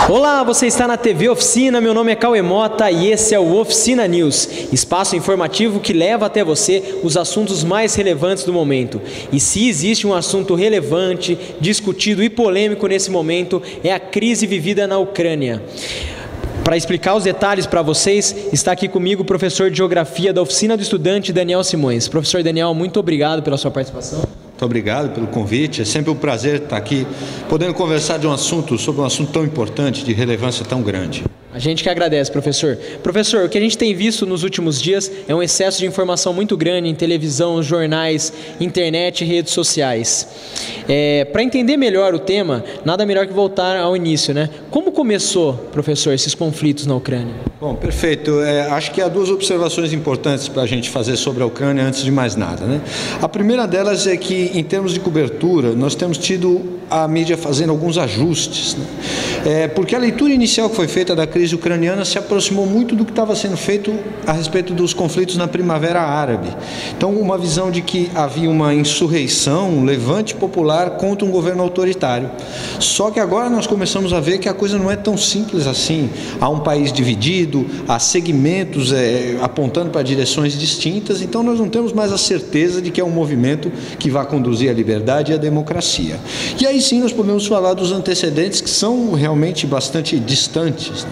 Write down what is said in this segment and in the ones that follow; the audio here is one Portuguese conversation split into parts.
Olá, você está na TV Oficina, meu nome é Cauê Mota e esse é o Oficina News, espaço informativo que leva até você os assuntos mais relevantes do momento. E se existe um assunto relevante, discutido e polêmico nesse momento, é a crise vivida na Ucrânia. Para explicar os detalhes para vocês, está aqui comigo o professor de Geografia da Oficina do Estudante, Daniel Simões. Professor Daniel, muito obrigado pela sua participação. Muito obrigado pelo convite, é sempre um prazer estar aqui, podendo conversar sobre um assunto tão importante, de relevância tão grande. A gente que agradece, professor. Professor, o que a gente tem visto nos últimos dias é um excesso de informação muito grande em televisão, jornais, internet e redes sociais. Para entender melhor o tema, nada melhor que voltar ao início, né? Como começou, professor, esses conflitos na Ucrânia? Bom, perfeito. Acho que há duas observações importantes para a gente fazer sobre a Ucrânia antes de mais nada, né? A primeira delas é que, em termos de cobertura, nós temos tido a mídia fazendo alguns ajustes, né? Porque a leitura inicial que foi feita da crise ucraniana se aproximou muito do que estava sendo feito a respeito dos conflitos na Primavera Árabe. Então, uma visão de que havia uma insurreição, um levante popular contra um governo autoritário. Só que agora nós começamos a ver que a coisa não é tão simples assim. Há um país dividido, há segmentos apontando para direções distintas, então nós não temos mais a certeza de que é um movimento que vai conduzir à liberdade e à democracia. E aí sim nós podemos falar dos antecedentes que são realmente bastante distantes, né?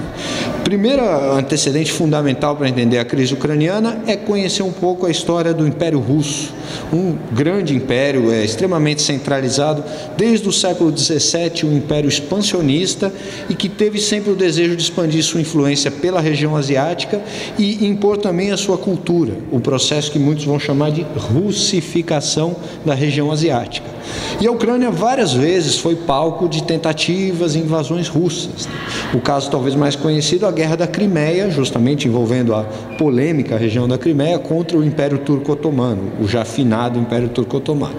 Primeiro antecedente fundamental para entender a crise ucraniana é conhecer um pouco a história do Império Russo, um grande império extremamente centralizado, desde o século XVII, um império expansionista e que teve sempre o desejo de expandir sua influência pela região asiática e impor também a sua cultura, o processo que muitos vão chamar de russificação da região asiática. E a Ucrânia várias vezes foi palco de tentativas e invasões russas. O caso talvez mais conhecido, a Guerra da Crimeia, justamente envolvendo a polêmica região da Crimeia contra o Império Turco-Otomano, o já finado Império Turco-Otomano.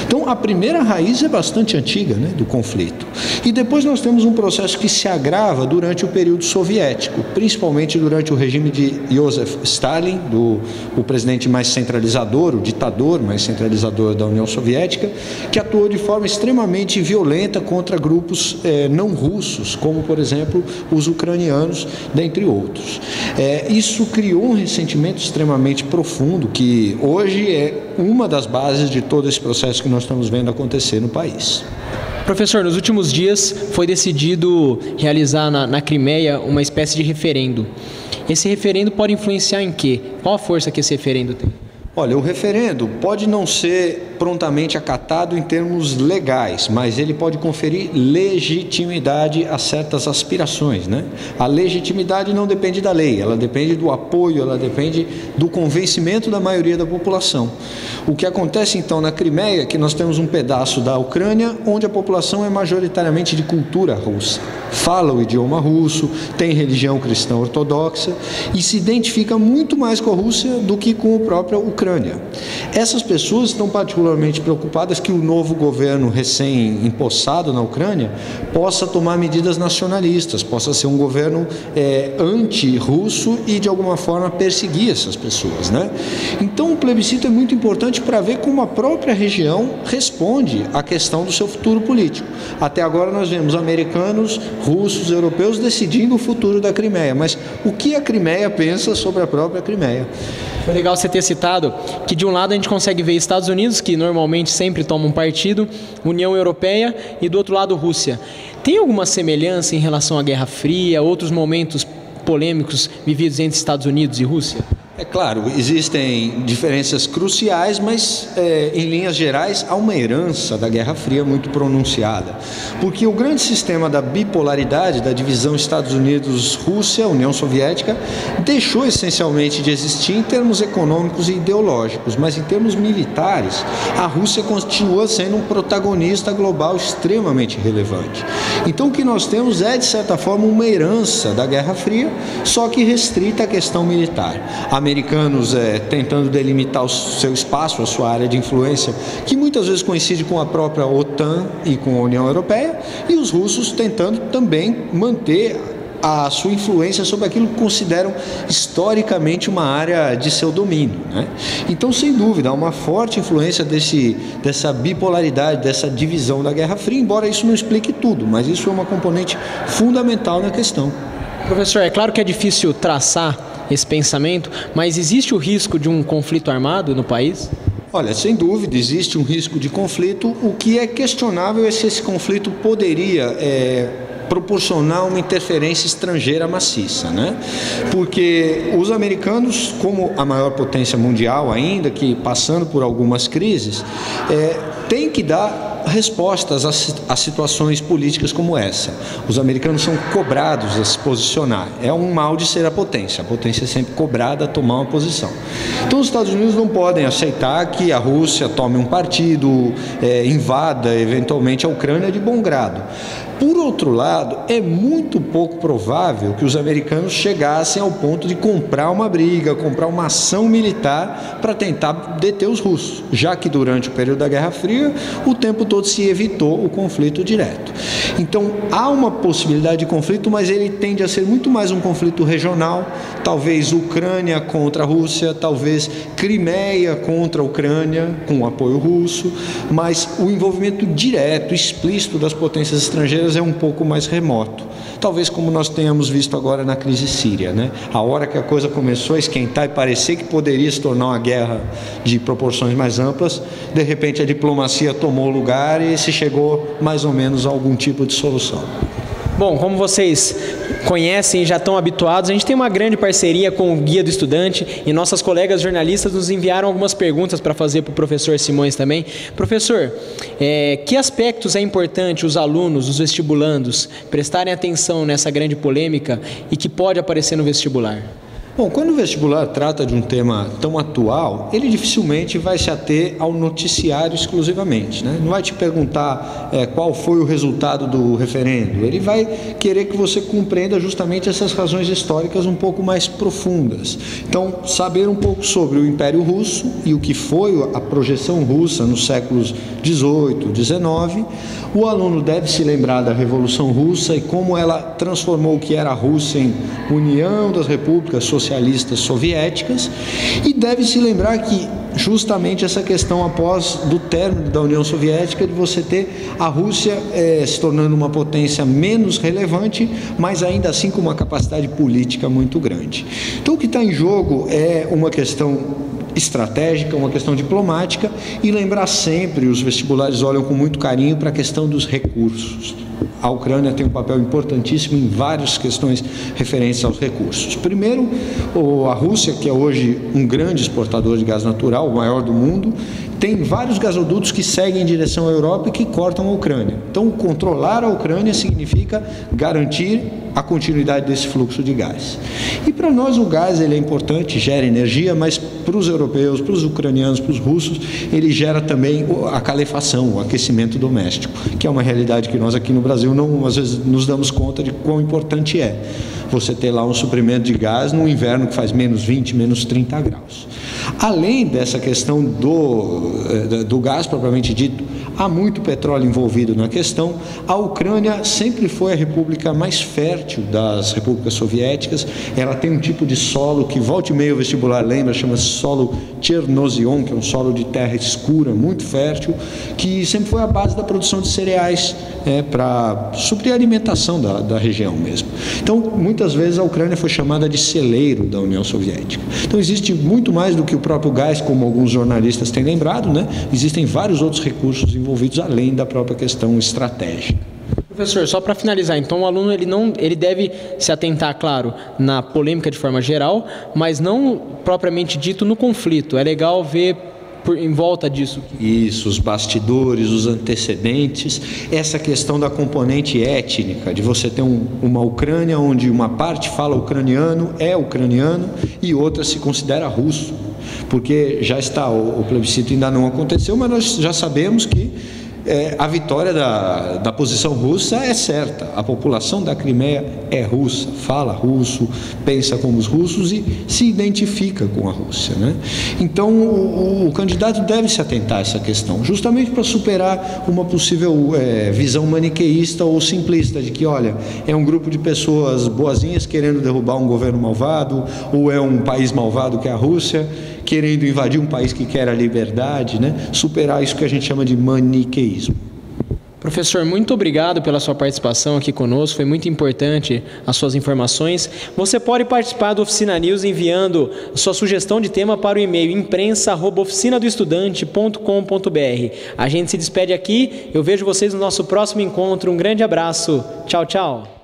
Então, a primeira raiz é bastante antiga, né, do conflito. E depois nós temos um processo que se agrava durante o período soviético, principalmente durante o regime de Joseph Stalin, o presidente mais centralizador, o ditador mais centralizador da União Soviética, que atuou de forma extremamente violenta contra grupos não russos, como, por exemplo, os ucranianos, dentre outros. Isso criou um ressentimento extremamente profundo, que hoje é uma das bases de todo esse processo que nós estamos vendo acontecer no país. Professor, nos últimos dias foi decidido realizar na Crimeia uma espécie de referendo. Esse referendo pode influenciar em quê? Qual a força que esse referendo tem? Olha, o referendo pode não ser prontamente acatado em termos legais, mas ele pode conferir legitimidade a certas aspirações, né? A legitimidade não depende da lei, ela depende do apoio, ela depende do convencimento da maioria da população. O que acontece então na Crimeia é que nós temos um pedaço da Ucrânia onde a população é majoritariamente de cultura russa, fala o idioma russo, tem religião cristã ortodoxa e se identifica muito mais com a Rússia do que com a própria Ucrânia. Essas pessoas estão particularmente preocupadas que o novo governo recém-impossado na Ucrânia possa tomar medidas nacionalistas, possa ser um governo anti-russo e de alguma forma perseguir essas pessoas, né? Então o plebiscito é muito importante para ver como a própria região responde à questão do seu futuro político. Até agora nós vemos americanos, russos, europeus decidindo o futuro da Crimeia, mas o que a Crimeia pensa sobre a própria Crimeia? Foi legal você ter citado que de um lado a gente consegue ver Estados Unidos, que normalmente sempre toma um partido, União Europeia e do outro lado Rússia. Tem alguma semelhança em relação à Guerra Fria, outros momentos polêmicos vividos entre Estados Unidos e Rússia? É claro, existem diferenças cruciais, mas em linhas gerais há uma herança da Guerra Fria muito pronunciada, porque o grande sistema da bipolaridade, da divisão Estados Unidos-Rússia, União Soviética, deixou essencialmente de existir em termos econômicos e ideológicos, mas em termos militares, a Rússia continua sendo um protagonista global extremamente relevante. Então o que nós temos é, de certa forma, uma herança da Guerra Fria, só que restrita à questão militar. Americanos tentando delimitar o seu espaço, a sua área de influência, que muitas vezes coincide com a própria OTAN e com a União Europeia, e os russos tentando também manter a sua influência sobre aquilo que consideram historicamente uma área de seu domínio, né? Então, sem dúvida, há uma forte influência dessa bipolaridade, dessa divisão da Guerra Fria, embora isso não explique tudo, mas isso é uma componente fundamental na questão. Professor, é claro que é difícil traçar esse pensamento, mas existe o risco de um conflito armado no país? Olha, sem dúvida, existe um risco de conflito. O que é questionável é se esse conflito poderia proporcionar uma interferência estrangeira maciça, né? Porque os americanos, como a maior potência mundial ainda, que passando por algumas crises, têm que dar respostas a situações políticas como essa. Os americanos são cobrados a se posicionar. É um mal de ser a potência é sempre cobrada a tomar uma posição. Então os Estados Unidos não podem aceitar que a Rússia tome um partido, invada eventualmente a Ucrânia de bom grado. Por outro lado, é muito pouco provável que os americanos chegassem ao ponto de comprar uma briga, comprar uma ação militar para tentar deter os russos, já que durante o período da Guerra Fria, o tempo todo se evitou o conflito direto. Então, há uma possibilidade de conflito, mas ele tende a ser muito mais um conflito regional, talvez Ucrânia contra a Rússia, talvez Crimeia contra a Ucrânia, com apoio russo, mas o envolvimento direto, explícito das potências estrangeiras é um pouco mais remoto. Talvez como nós tenhamos visto agora na crise síria, né? A hora que a coisa começou a esquentar e parecer que poderia se tornar uma guerra de proporções mais amplas, de repente a diplomacia tomou lugar e se chegou mais ou menos a algum tipo de solução. Bom, como vocês conhecem e já estão habituados, a gente tem uma grande parceria com o Guia do Estudante e nossas colegas jornalistas nos enviaram algumas perguntas para fazer para o professor Simões também. Professor, que aspectos é importante os alunos, os vestibulandos, prestarem atenção nessa grande polêmica e que pode aparecer no vestibular? Bom, quando o vestibular trata de um tema tão atual, ele dificilmente vai se ater ao noticiário exclusivamente, né? Não vai te perguntar qual foi o resultado do referendo. Ele vai querer que você compreenda justamente essas razões históricas um pouco mais profundas. Então, saber um pouco sobre o Império Russo e o que foi a projeção russa nos séculos XVIII, XIX. O aluno deve se lembrar da Revolução Russa e como ela transformou o que era a Rússia em União das Repúblicas Socialistas Soviéticas, e deve se lembrar que justamente essa questão após do término da União Soviética de você ter a Rússia se tornando uma potência menos relevante, mas ainda assim com uma capacidade política muito grande. Então o que está em jogo é uma questão estratégica, uma questão diplomática, e lembrar sempre, os vestibulares olham com muito carinho para a questão dos recursos. A Ucrânia tem um papel importantíssimo em várias questões referentes aos recursos. Primeiro, a Rússia, que é hoje um grande exportador de gás natural, o maior do mundo, tem vários gasodutos que seguem em direção à Europa e que cortam a Ucrânia. Então, controlar a Ucrânia significa garantir a continuidade desse fluxo de gás. E para nós o gás ele é importante, gera energia, mas para os europeus, para os ucranianos, para os russos, ele gera também a calefação, o aquecimento doméstico, que é uma realidade que nós aqui no Brasil não, às vezes, nos damos conta de quão importante é você ter lá um suprimento de gás no inverno que faz menos 20, menos 30 graus. Além dessa questão do gás propriamente dito, há muito petróleo envolvido na questão. A Ucrânia sempre foi a república mais fértil das repúblicas soviéticas. Ela tem um tipo de solo que volta e meia o vestibular lembra, chama-se solo Chernozion, que é um solo de terra escura, muito fértil, que sempre foi a base da produção de cereais para suprir a alimentação da região mesmo. Então, muitas vezes a Ucrânia foi chamada de celeiro da União Soviética. Então, existe muito mais do que o próprio gás, como alguns jornalistas têm lembrado, né? Existem vários outros recursos envolvidos além da própria questão estratégica. Professor, só para finalizar, então o aluno ele deve se atentar, claro, na polêmica de forma geral, mas não propriamente dito no conflito. É legal ver em volta disso. Isso, os bastidores, os antecedentes, essa questão da componente étnica, de você ter uma Ucrânia onde uma parte fala ucraniano, é ucraniano, e outra se considera russo, porque já está, o plebiscito ainda não aconteceu, mas nós já sabemos que a vitória da posição russa é certa. A população da Crimeia é russa, fala russo, pensa como os russos e se identifica com a Rússia, né? Então, o candidato deve se atentar a essa questão, justamente para superar uma possível visão maniqueísta ou simplista de que, olha, é um grupo de pessoas boazinhas querendo derrubar um governo malvado, ou é um país malvado que é a Rússia, querendo invadir um país que quer a liberdade, né? Superar isso que a gente chama de maniqueísmo. Professor, muito obrigado pela sua participação aqui conosco, foi muito importante as suas informações. Você pode participar do Oficina News enviando sua sugestão de tema para o e-mail imprensa@oficinadoestudante.com.br. A gente se despede aqui, eu vejo vocês no nosso próximo encontro, um grande abraço, tchau, tchau.